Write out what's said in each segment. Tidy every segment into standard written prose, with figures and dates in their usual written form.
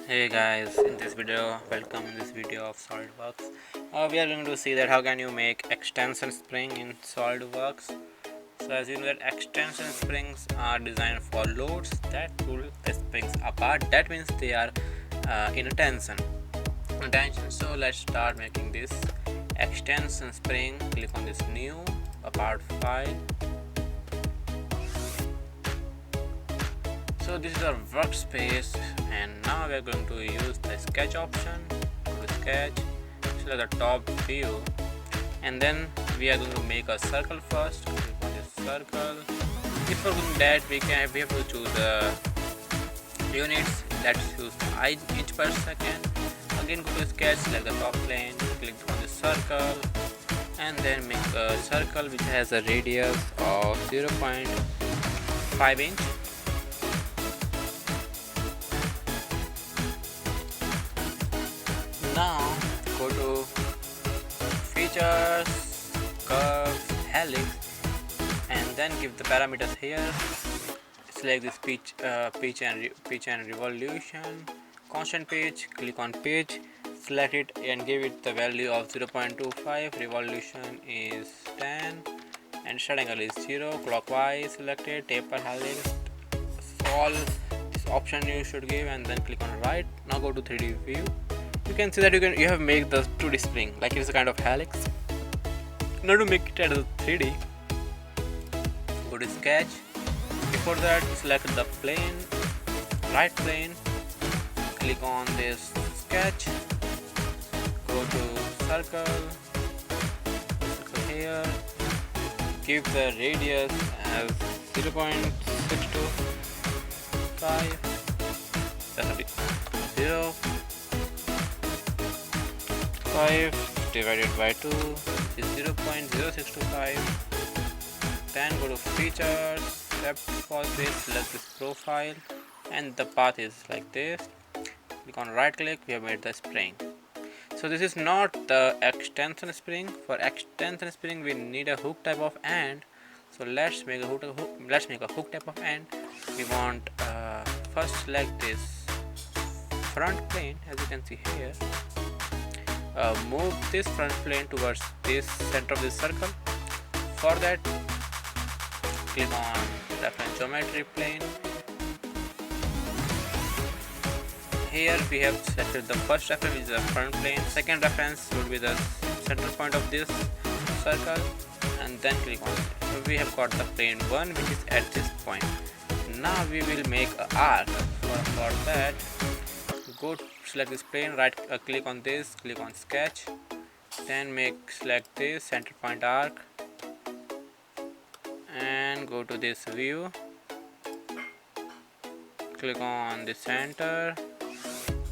Hey guys, in this video, welcome in this video of Solidworks. We are going to see that how can you make extension spring in Solidworks. So as you know that extension springs are designed for loads that pull the springs apart. That means they are in a tension. So let's start making this extension spring. Click on this new apart file. So this is our workspace, and now we are going to use the sketch option. Go to sketch, select the top view, and then we are going to make a circle first. Click on this circle. Before doing that, we have to choose the units. Let's use inch per second. Again, go to sketch, select the top plane, click on this circle, and then make a circle which has a radius of 0.5 inch. Now go to features, curves, helix, and then give the parameters here. Select this pitch and revolution, constant pitch. Click on pitch, select it and give it the value of 0.25. Revolution is 10 and start angle is 0. Clockwise selected, taper helix. All this option you should give and then click on right. Now go to 3D view. You can see that you have made the 2D spring like it's a kind of helix. Now to make it as a 3D, go to sketch. Before that, select the plane, right plane, click on this sketch, go to circle here, give the radius as 0.625, that's a bit 5 divided by 2 is 0.0625. Then go to features, step for this, select this profile, and the path is like this. Click on right click, we have made the spring. So this is not the extension spring. For extension spring we need a hook type of end. So let's make a hook type of end. We want first select this front plane, as you can see here. Move this front plane towards this center of this circle. For that, click on reference geometry plane. Here we have selected the first reference, which is the front plane. Second reference would be the center point of this circle, and then click on it. So we have got the plane 1, which is at this point. Now we will make an arc. For that, go select this plane, right click on this, click on sketch, then select this center point arc and go to this view, click on the center,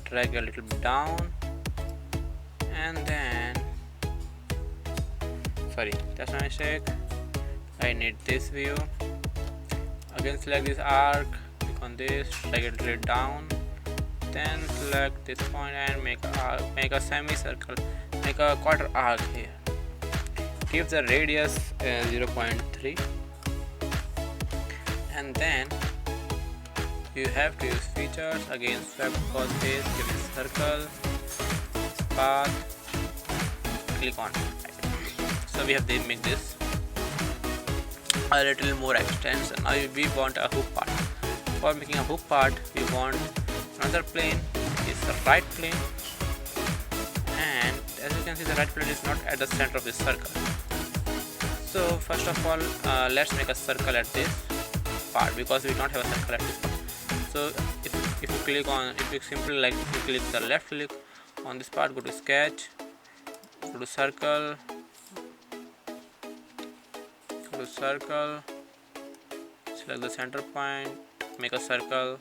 drag a little bit down, and then sorry, that's my mistake, I need this view. Again select this arc, click on this, drag it a little down, then select this point and make a semicircle, make a quarter arc here. Give the radius 0.3, and then you have to use features. Again swipe for this, give it circle, path, click on right. So we have to make this a little more extension. Now we want a hook part. For making a hook part, we want another plane is the right plane, and as you can see the right plane is not at the center of this circle. So first of all, let's make a circle at this part because we don't have a circle at this part. So if you click on, if you simply like if you click the left click on this part, go to sketch, go to circle, select the center point, make a circle,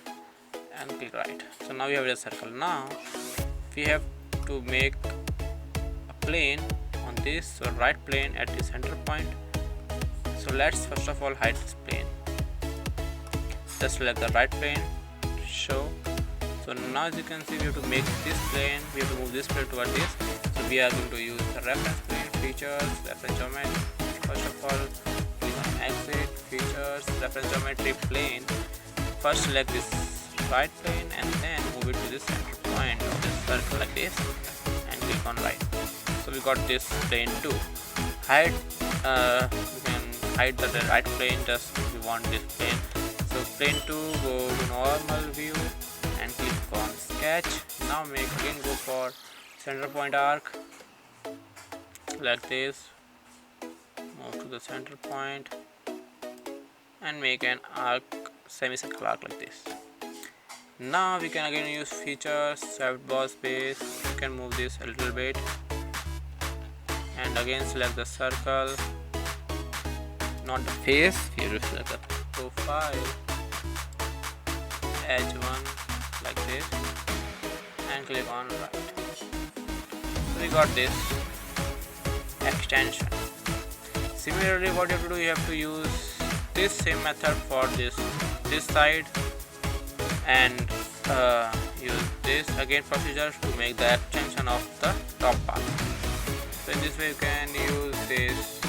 and click right. So now we have a circle. Now we have to make a plane on this, so right plane at the center point. So let's first of all hide this plane. Just select the right plane, show. So now as you can see we have to make this plane, we have to move this plane toward this. So we are going to use the reference plane, features, reference geometry. First of all, click on exit, features, reference geometry plane. First select this right plane, and then move it to the center point of this circle like this and click on right. So we got this plane too. Hide, we can hide the right plane, just we want this plane. So plane 2, go to normal view and click on sketch. Now again go for center point arc like this, move to the center point and make an arc, semicircle arc like this. Now we can again use features, swipe boss base. You can move this a little bit and again select the circle, not the face. Here you select the profile, edge one like this and click on right. So we got this extension. Similarly, what you have to do, you have to use this same method for this side and use this again procedure to make the extension of the top part. So in this way you can use this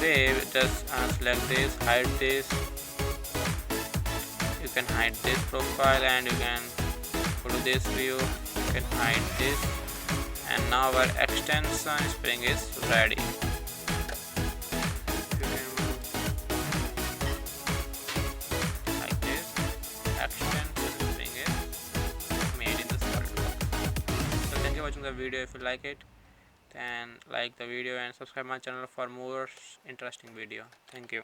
way, just select this, hide this, you can hide this profile and you can go to this view, you can hide this, and now our extension spring is ready. Like this, extension spring is made in the Solidworks. So thank you for watching the video. If you like it, then like the video and subscribe my channel for more interesting video. Thank you.